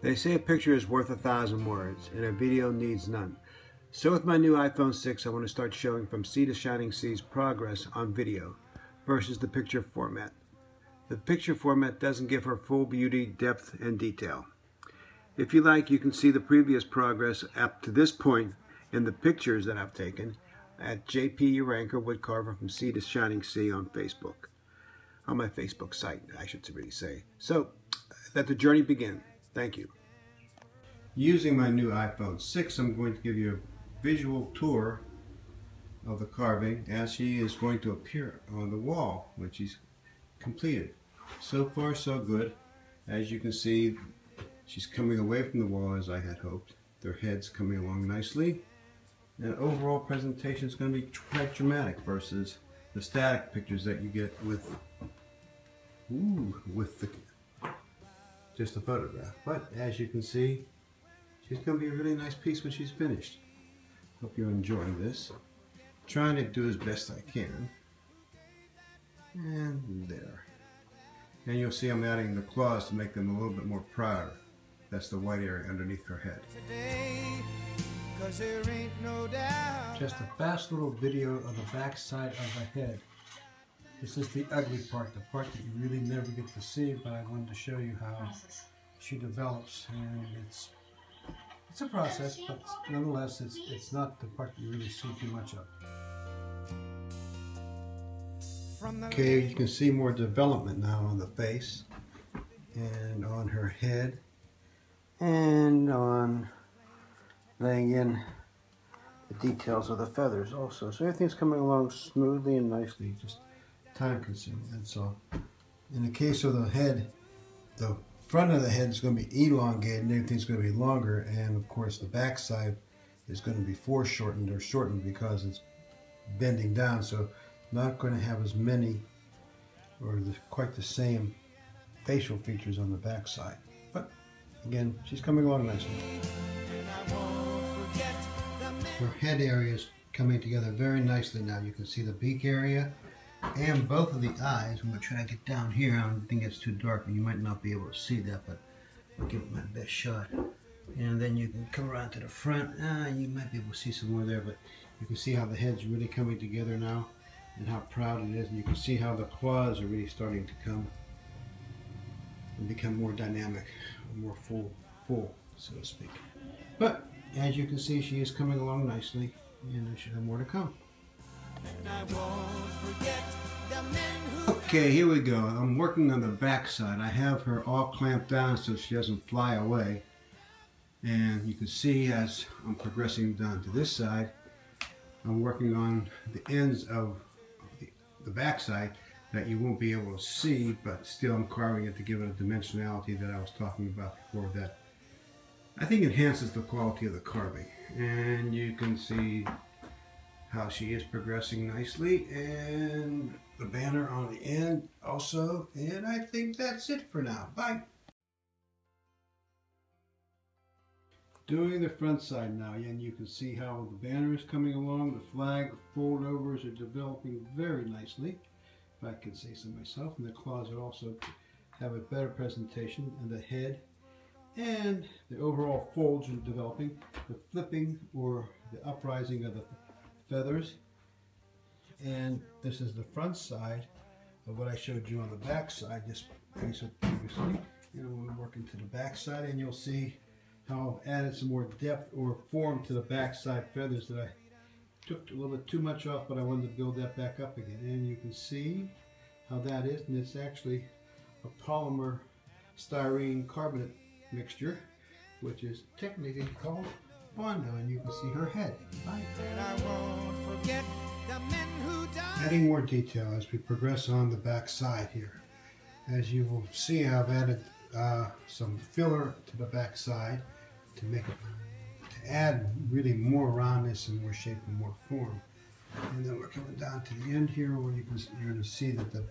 They say a picture is worth 1,000 words, and a video needs none. So with my new iPhone 6, I want to start showing From Sea to Shining Sea's progress on video versus the picture format. The picture format doesn't give her full beauty, depth, and detail. If you like, you can see the previous progress up to this point in the pictures that I've taken at JPUranker Woodcarver From Sea to Shining Sea on Facebook. On my Facebook site, I should really say. So, let the journey begin. Thank you. Using my new iPhone 6, I'm going to give you a visual tour of the carving as she is going to appear on the wall when she's completed. So far, so good. As you can see, she's coming away from the wall as I had hoped. Their head's coming along nicely. And overall presentation is going to be quite dramatic versus the static pictures that you get with just a photograph. But as you can see, she's going to be a really nice piece when she's finished. Hope you're enjoying this. Trying to do as best I can. And there. And you'll see I'm adding the claws to make them a little bit more prouder. That's the white area underneath her head. Just a fast little video of the back side of the head. This is the ugly part, the part that you really never get to see, but I wanted to show you how she develops, and it's a process, but nonetheless it's not the part that you really see too much of. Okay, you can see more development now on the face and on her head and on laying in the details of the feathers also. So everything's coming along smoothly and nicely, just time consuming, that's all. In the case of the head, the front of the head is going to be elongated and everything's going to be longer, and of course the back side is going to be foreshortened or shortened because it's bending down, so not going to have as many or quite the same facial features on the back side. But again, she's coming along nicely. Her head area is coming together very nicely now. You can see the beak area and both of the eyes. I'm going to try to get down here. I don't think it's too dark, and you might not be able to see that, but I'll give it my best shot. And then you can come around to the front. You might be able to see some more there, but you can see how the head's really coming together now and how proud it is. And you can see how the claws are really starting to come and become more dynamic, more full, so to speak. But as you can see, she is coming along nicely, and there should have more to come. Okay, here we go. I'm working on the back side. I have her all clamped down so she doesn't fly away. And you can see as I'm progressing down to this side, I'm working on the ends of the back side that you won't be able to see, but still I'm carving it to give it a dimensionality that I was talking about before that I think enhances the quality of the carving. And you can see how she is progressing nicely, and the banner on the end also. And I think that's it for now. Bye. Doing the front side now, and you can see how the banner is coming along. The flag fold overs are developing very nicely, if I can say so myself, and the claws are also have a better presentation, and the head and the overall folds are developing. The flipping or the uprising of the feathers. And this is the front side of what I showed you on the back side just previously. And we're working to the back side, and you'll see how I've added some more depth or form to the back side feathers that I took a little bit too much off, but I wanted to build that back up again. And you can see how that is, and it's actually a polymer styrene carbonate mixture, which is technically called Bondo, and you can see her head. Bye. Adding more detail as we progress on the back side here. As you will see, I've added some filler to the back side to make it, to add really more roundness and more shape and more form. And then we're coming down to the end here where you're going to see that the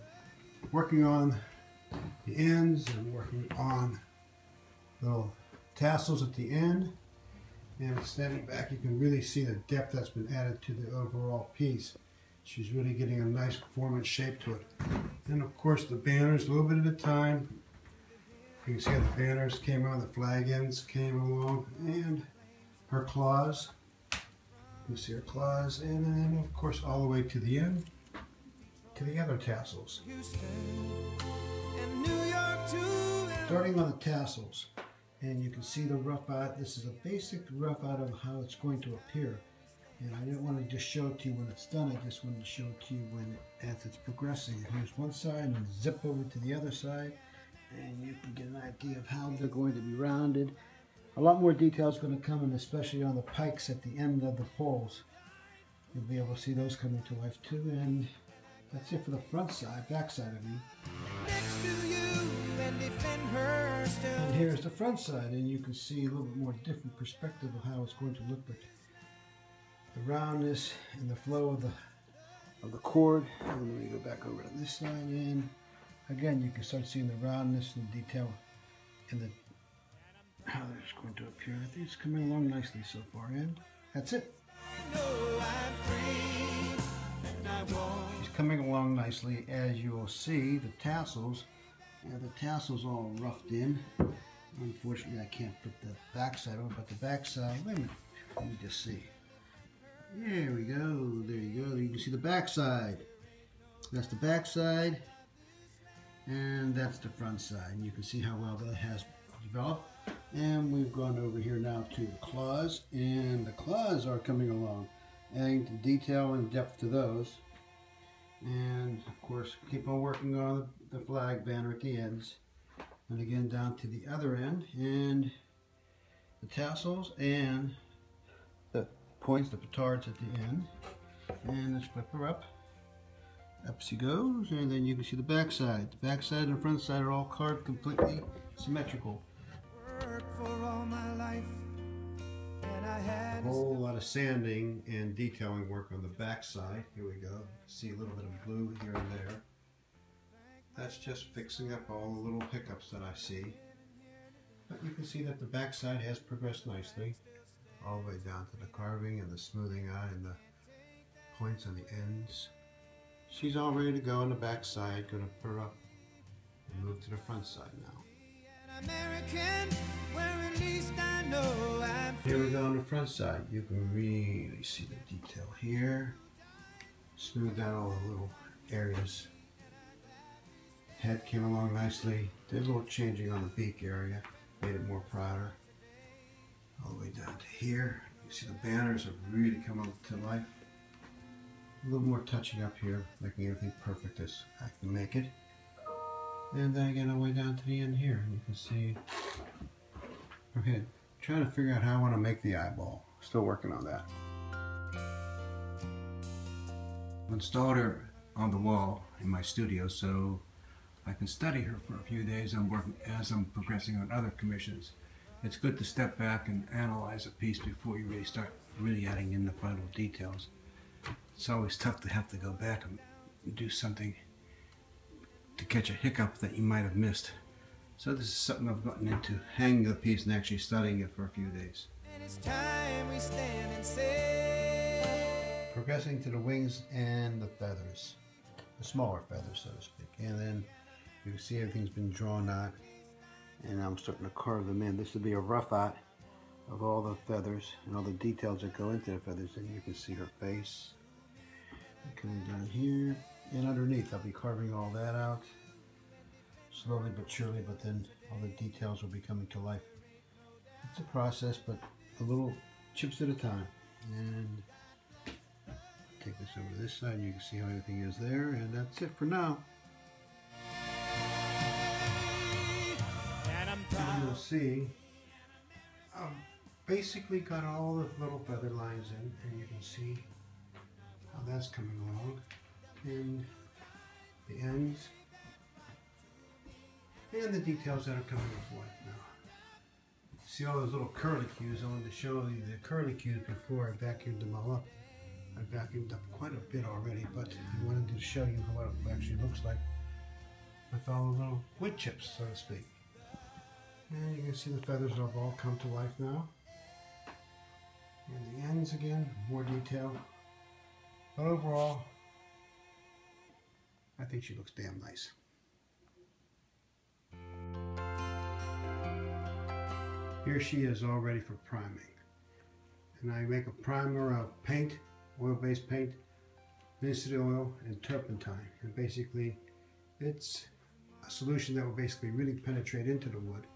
working on the ends and working on little tassels at the end. And standing back, you can really see the depth that's been added to the overall piece. She's really getting a nice form and shape to it. And of course the banners, a little bit at a time. You can see how the banners came on, the flag ends came along, and her claws. You see her claws, and then of course all the way to the end, to the other tassels. Starting on the tassels, and you can see the rough out. This is a basic rough out of how it's going to appear. And I didn't want to just show it to you when it's done, I just wanted to show it to you as it's progressing. Here's one side and zip over to the other side, and you can get an idea of how they're going to be rounded. A lot more detail is going to come in, especially on the pikes at the end of the poles. You'll be able to see those coming to life too, and that's it for the front side, back side I mean. And here's the front side, and you can see a little bit more different perspective of how it's going to look like. The roundness and the flow of the cord. And then we go back over to this side, and again you can start seeing the roundness and the detail in the how it's going to appear. I think it's coming along nicely so far, and that's it. She's coming along nicely, as you will see. The tassels, the tassels all roughed in. Unfortunately, I can't put the back side on, but the back side. Wait a minute. Let me just see. There we go. There you go. You can see the back side. That's the back side, and that's the front side. And you can see how well that has developed. And we've gone over here now to the claws, and the claws are coming along, adding the detail and depth to those. And of course, keep on working on the flag banner at the ends, and again down to the other end, and the tassels and the points, the petards at the end. And let's flip her up. Up she goes, and then you can see the back side. The back side and the front side are all carved completely symmetrical. A whole lot of sanding and detailing work on the back side. Here we go. See a little bit of blue here and there. That's just fixing up all the little hiccups that I see. But you can see that the back side has progressed nicely, all the way down to the carving and the smoothing out and the points on the ends. She's all ready to go on the back side. Going to put her up and move to the front side now. Here we go on the front side. You can really see the detail here. Smooth out all the little areas. Head came along nicely. Did a little changing on the beak area. Made it more prouder. All the way down to here. You see the banners have really come up to life. A little more touching up here, making everything perfect as I can make it. And then again, all the way down to the end here. And you can see, okay, trying to figure out how I want to make the eyeball. Still working on that. I installed her on the wall in my studio so I can study her for a few days. I'm working as I'm progressing on other commissions. It's good to step back and analyze a piece before you really start adding in the final details. It's always tough to have to go back and do something to catch a hiccup that you might have missed. So this is something I've gotten into, hanging the piece and actually studying it for a few days. And it's time we stand and say. Progressing to the wings and the feathers, the smaller feathers, so to speak. And then you can see everything's been drawn out, and I'm starting to carve them in. This will be a rough out of all the feathers and all the details that go into the feathers. And you can see her face coming down here. And underneath, I'll be carving all that out, slowly but surely, but then all the details will be coming to life. It's a process, but a little chips at a time. And take this over to this side, and you can see how everything is there, and that's it for now. And you'll see, I've basically got all the little feather lines in, and you can see how that's coming along. And the ends and the details that are coming to life now. See all those little curlicues? I wanted to show you the curlicues before I vacuumed them all up. I vacuumed up quite a bit already, but I wanted to show you what it actually looks like with all the little wood chips, so to speak. And you can see the feathers have all come to life now. And the ends again, more detail. But overall, I think she looks damn nice. Here she is all ready for priming. And I make a primer of paint, oil-based paint, linseed oil, and turpentine. And basically, it's a solution that will basically really penetrate into the wood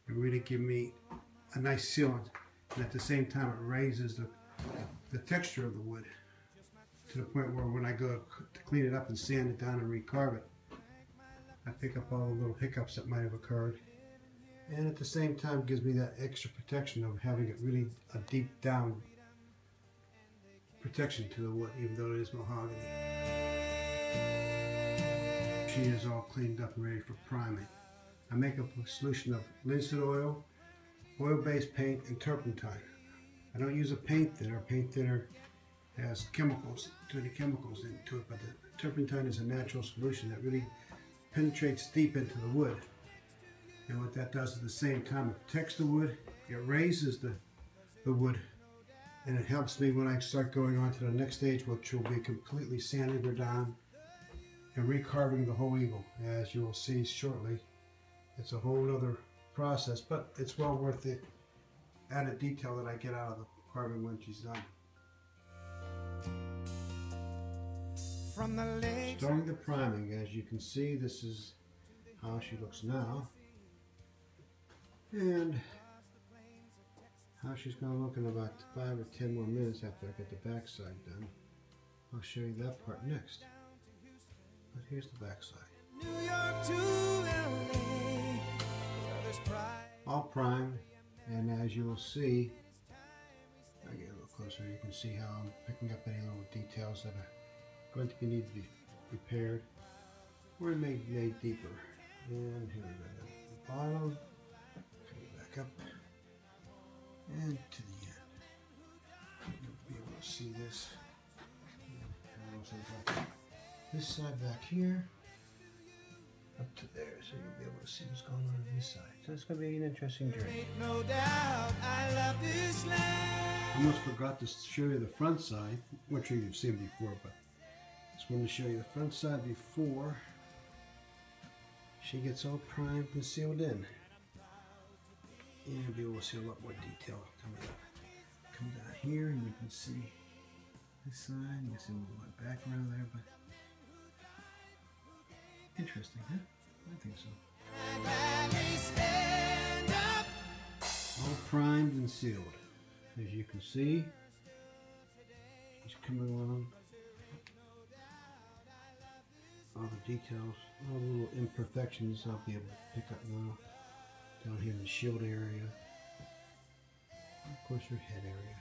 and really give me a nice sealant. And at the same time, it raises the texture of the wood to the point where when I go to clean it up and sand it down and recarve it, I pick up all the little hiccups that might have occurred. And at the same time, gives me that extra protection of having it really a deep down protection to the wood, even though it is mahogany. She is all cleaned up and ready for priming. I make up a solution of linseed oil, oil-based paint, and turpentine. I don't use a paint thinner. Paint thinner has chemicals, too many chemicals into it, but the turpentine is a natural solution that really penetrates deep into the wood. And what that does at the same time, it protects the wood, it raises the wood, and it helps me when I start going on to the next stage, which will be completely sanding her down and recarving the whole eagle. As you will see shortly, it's a whole other process, but it's well worth the added detail that I get out of the carving when she's done. Starting the priming, as you can see, this is how she looks now, and how she's going to look in about 5 or 10 more minutes after I get the back side done. I'll show you that part next. But here's the back side. All primed, and as you will see, if I get a little closer, you can see how I'm picking up any little details that are going to need to be repaired or made deeper. And here we go, the bottom, back up, and to the end. You'll be able to see this. This side back here, up to there, so you'll be able to see what's going on this side. So it's going to be an interesting journey. No doubt I love this land. I almost forgot to show you the front side, which you've seen before, but I just wanted to show you the front side before she gets all primed and sealed in. And you'll be able to see a lot more detail coming up. Come down here and you can see this side, you can see a little more background there, but interesting, huh? I think so. All primed and sealed. As you can see, she's coming along. All the details, all the little imperfections I'll be able to pick up now. Down here in the shield area. And of course her head area.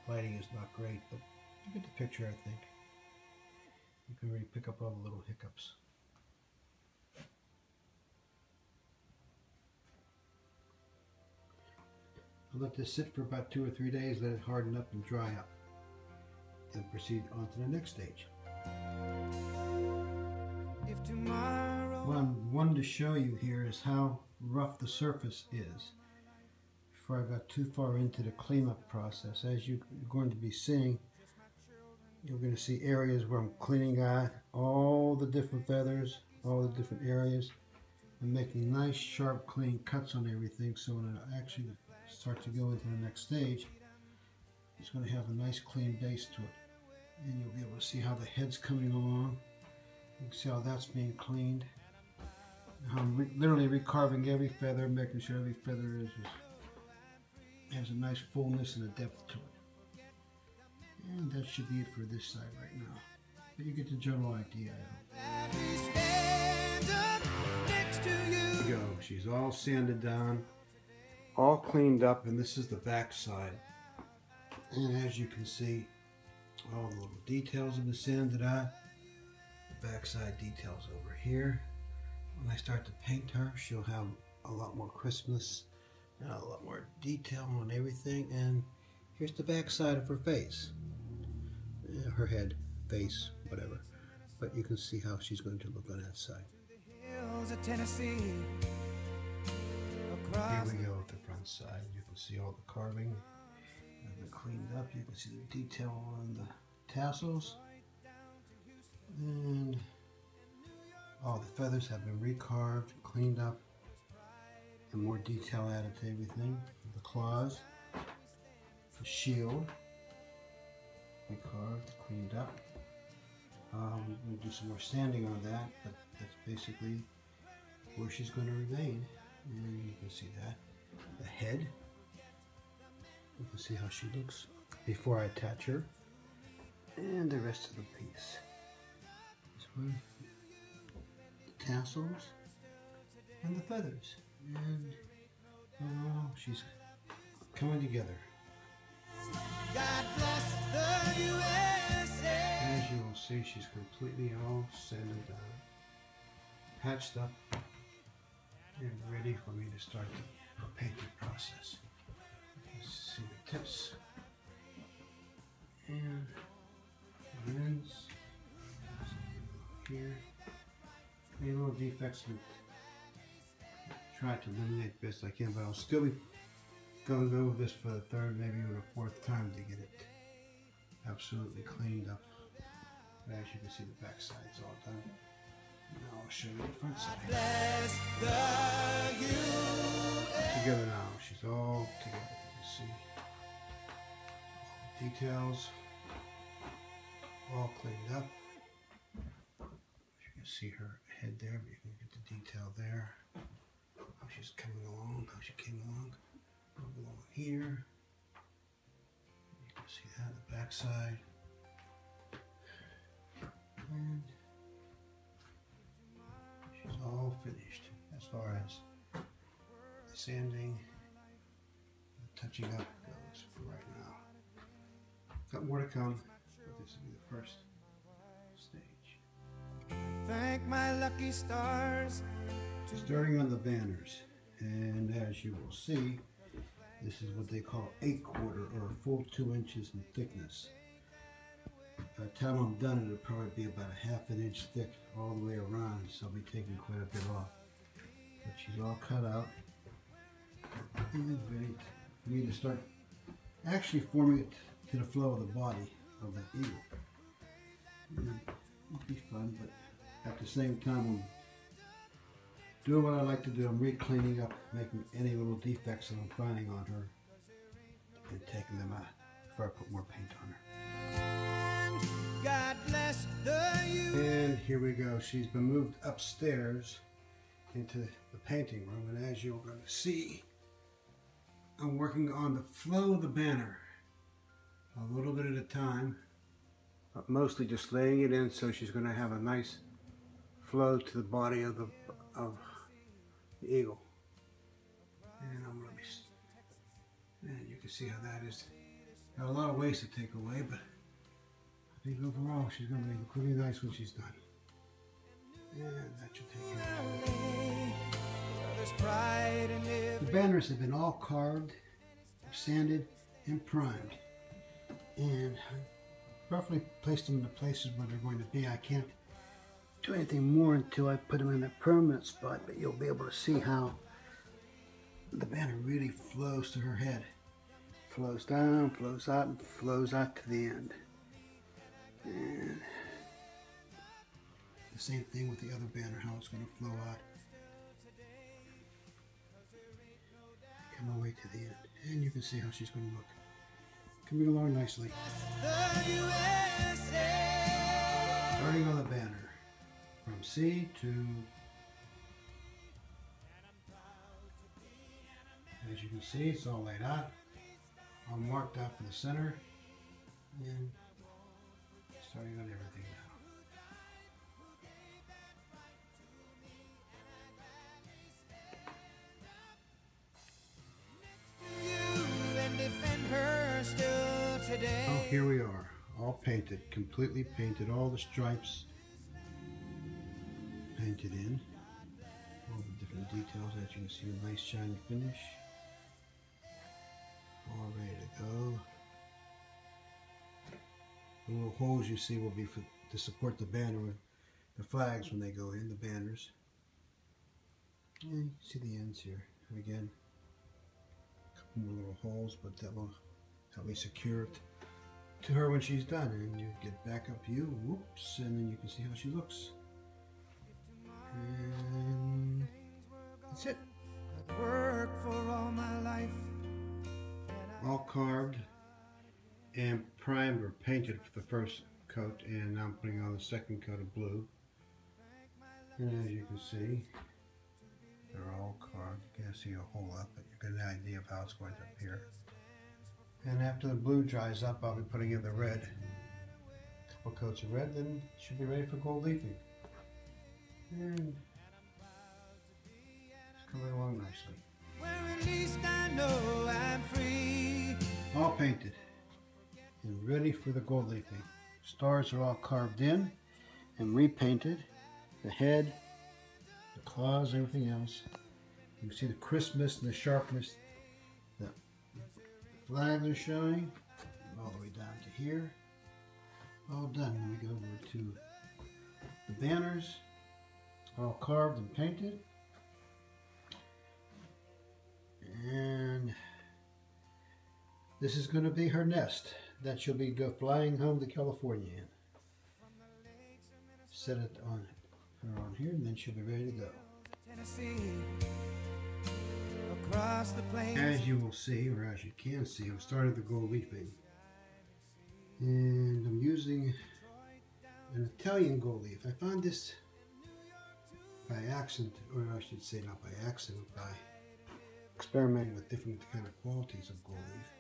Lighting is not great, but you get the picture, I think. You can really pick up all the little hiccups. I'll let this sit for about 2 or 3 days, let it harden up and dry up. Then proceed on to the next stage. What I'm wanting to show you here is how rough the surface is before I got too far into the cleanup process. As you're going to be seeing, you're going to see areas where I'm cleaning out all the different feathers, all the different areas, and making nice sharp clean cuts on everything, so when I actually start to go into the next stage, it's going to have a nice clean base to it. And you'll be able to see how the head's coming along. You can see how that's being cleaned. How I'm literally recarving every feather, making sure every feather has a nice fullness and a depth to it. And that should be it for this side right now. But you get the general idea. There you go. She's all sanded down, all cleaned up, and this is the back side. And as you can see, all the little details have been sanded out. The backside details over here. When I start to paint her, she'll have a lot more crispness and a lot more detail on everything. And here's the backside of her face. Her head, face, whatever. But you can see how she's going to look on that side. Here we go with the front side. You can see all the carving has been cleaned up. You can see the detail on the tassels. And all the feathers have been recarved, cleaned up, some more detail added to everything. The claws, the shield, we carved, cleaned up. We'll do some more sanding on that, but that's basically where she's going to remain. And you can see that. The head, you can see how she looks before I attach her. And the rest of the piece. This one, the tassels, and the feathers. And oh, she's coming together. God bless the USA. As you will see, she's completely all sanded down, patched up, and ready for me to start the painting process. You can see the tips and the ends here. Any little defects, try to eliminate best I can, but I'll still be going over this for the third, maybe even a fourth time to get it absolutely cleaned up. But as you can see, the back side's all done. Now I'll show you the front side. Together now, she's all together. You can see all the details, all cleaned up. You can see her head there, but you can get the detail there. How she's coming along, how she came along. Along here. You can see that, the back side. And she's all finished as far as the sanding, the touching up goes for right now. Got more to come, but this will be the first stage. Thank my lucky stars. Starting on the banners, and as you will see, this is what they call 8/4 or a full 2 inches in thickness. By the time I'm done, it'll probably be about a ½ an inch thick all the way around, so I'll be taking quite a bit off. But she's all cut out and ready for me to start actually forming it to the flow of the body of the eagle. And it'll be fun, but at the same time, I'm doing what I like to do. I'm re-cleaning up, making any little defects that I'm finding on her and taking them out before I put more paint on her. God bless the and here we go. She's been moved upstairs into the painting room, and as you're going to see, I'm working on the flow of the banner a little bit at a time, but mostly just laying it in so she's going to have a nice flow to the body of the eagle. And I'm going to be, and you can see how that is. Got a lot of waste to take away, but I think overall she's going to be pretty nice when she's done. And that should take care of it. The banners have been all carved, sanded, and primed. And I roughly placed them in the places where they're going to be. I can't do anything more until I put them in a permanent spot, but you'll be able to see how the banner really flows to her head. Flows down, flows out, and flows out to the end. And the same thing with the other banner, how it's going to flow out. Come all the way to the end. And you can see how she's going to look. Coming along nicely. Starting on the banner. From C to, as you can see, it's all laid out. All marked out for the center. And starting on everything now. Oh, here we are, all painted, completely painted, all the stripes painted in, all the different details that you can see, a nice shiny finish, all ready to go. The little holes you see will be to support the banner with the flags when they go in, the banners. And you can see the ends here. And again, a couple more little holes, but that will help me secure it to her when she's done. And you get back up view, whoops, and then you can see how she looks. And that's it. worked for all my life. All carved and primed or painted for the first coat, and now I'm putting on the second coat of blue. And as you can see, they're all carved. You can't see a whole lot, but you get an idea of how it's going to appear. And after the blue dries up, I'll be putting in the red. A couple coats of red, then it should be ready for gold leafing. And it's coming along nicely. Where at least I know I'm free. All painted and ready for the gold leafing. Stars are all carved in and repainted. The head, the claws, everything else. You can see the crispness and the sharpness. The flags are showing all the way down to here. All done. Then we go over to the banners, all carved and painted. And this is going to be her nest that she'll be flying home to California in. Set it on her on here, and then she'll be ready to go. Tennessee, across the plains. As you will see, or as you can see, I've started the gold leafing, and I'm using an Italian gold leaf. I found this by accident, or I should say not by accident, by experimenting with different kind of qualities of gold leaf.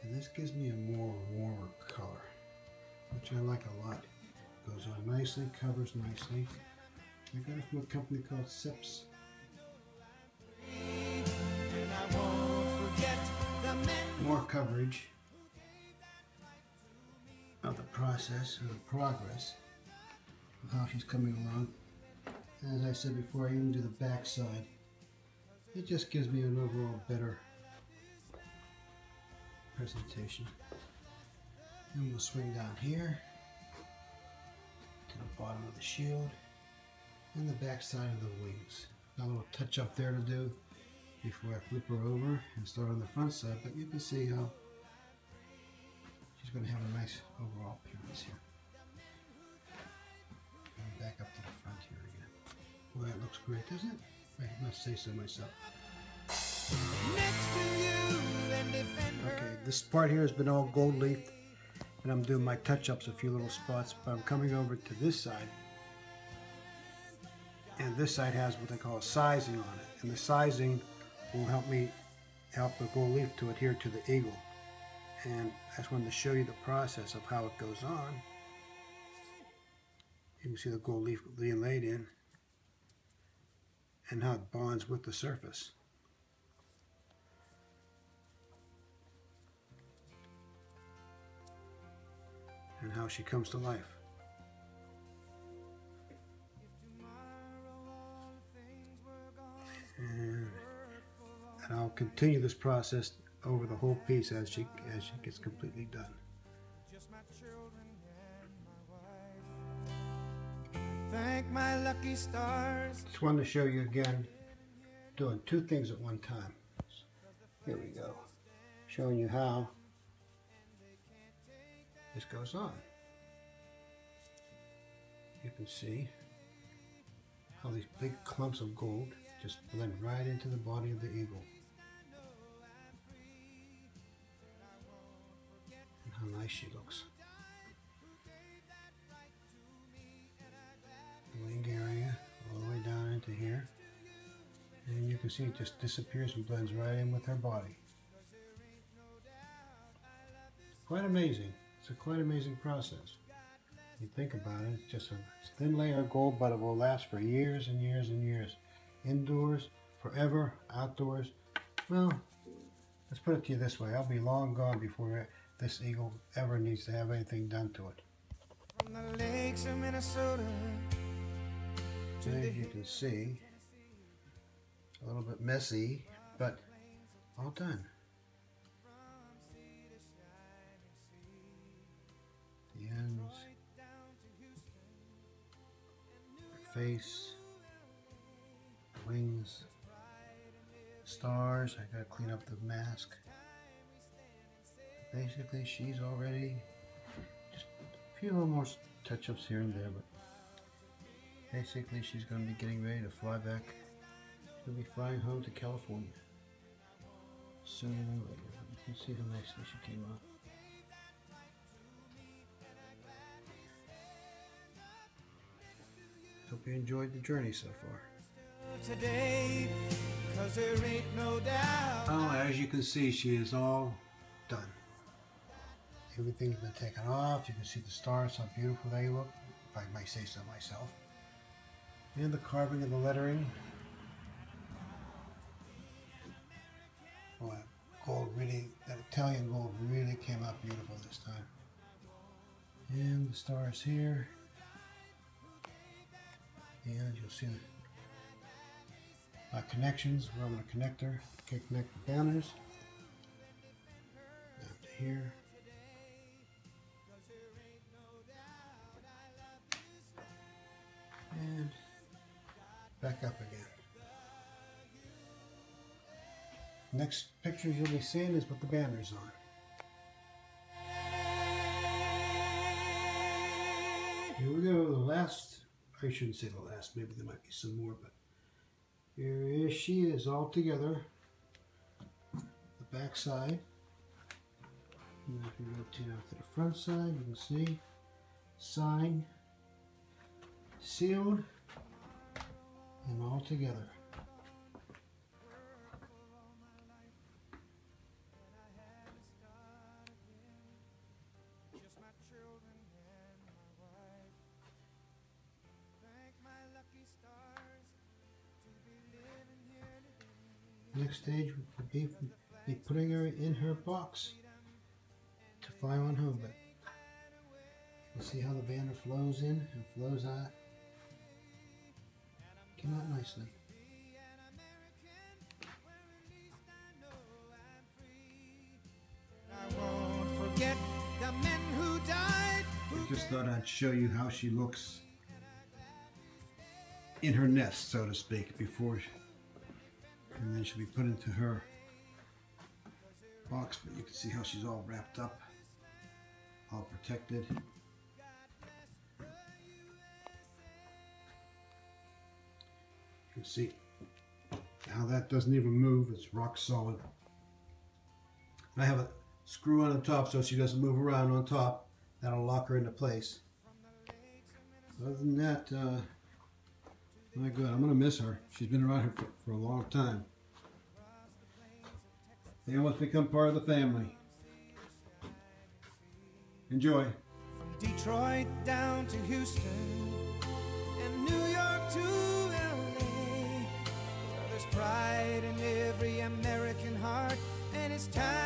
And this gives me a more warmer color, which I like a lot. Goes on nicely, covers nicely. I got it from a company called Sips. More coverage of the process, or the progress of how she's coming along. As I said before, I even do the back side. It just gives me an overall better presentation. And we'll swing down here to the bottom of the shield and the back side of the wings. Got a little touch up there to do before I flip her over and start on the front side, but you can see how she's going to have a nice overall appearance here. And back up to the front here again. Well, that looks great, doesn't it? I must say so myself. Next to you and defend her. Okay, this part here has been all gold leafed, and I'm doing my touch-ups, a few little spots, but I'm coming over to this side, and this side has what they call a sizing on it, and the sizing will help the gold leaf to adhere to the eagle. And I just wanted to show you the process of how it goes on. You can see the gold leaf being laid in and how it bonds with the surface. And how she comes to life. And I'll continue this process over the whole piece as she gets completely done. Just my children and my wife. Thank my lucky stars. Just wanted to show you again doing two things at one time. Here we go. Showing you how this goes on. You can see how these big clumps of gold just blend right into the body of the eagle. And how nice she looks. The wing area all the way down into here. And you can see it just disappears and blends right in with her body. Quite amazing. It's a quite amazing process. You think about it, it's just a thin layer of gold, but it will last for years and years and years. Indoors, forever, outdoors. Well, let's put it to you this way. I'll be long gone before this eagle ever needs to have anything done to it. From the lakes of Minnesota. As you can see, a little bit messy, but all done. The ends, her face, wings, stars. I gotta clean up the mask. Basically, she's already just a few little more touch-ups here and there, but basically she's going to be getting ready to fly back She'll be flying home to California sooner than later. You can see how nicely she came out. Hope you enjoyed the journey so far. Today, 'cause there ain't no doubt. Oh, as you can see, she is all done. Everything's been taken off. You can see the stars, how beautiful they look, if I might say so myself. And the carving of the lettering. Oh, that gold really, that Italian gold really came out beautiful this time. And the stars here. And you'll see my connections, where I'm going to connect her. Okay, connect the banners. Down to here. And back up again. Next picture you'll be seeing is with the banners on. Here we go, the last, I shouldn't say the last, maybe there might be some more, but here she is all together. The back side. And if you rotate out to the front side, you can see signed, sealed, and all together. Next stage would be putting her in her box to fly on home. But you see how the banner flows in and flows out. Came out nicely. I won't forget the men who died. I just thought I'd show you how she looks in her nest, so to speak, before and then she'll be put into her box. But you can see how she's all wrapped up, all protected. You can see how that doesn't even move. It's rock solid. I have a screw on the top so she doesn't move around on top. That'll lock her into place. Other than that, my God, I'm going to miss her. She's been around here for a long time. They almost become part of the family. Enjoy. From Detroit down to Houston and New York to LA, well, there's pride in every American heart, and it's time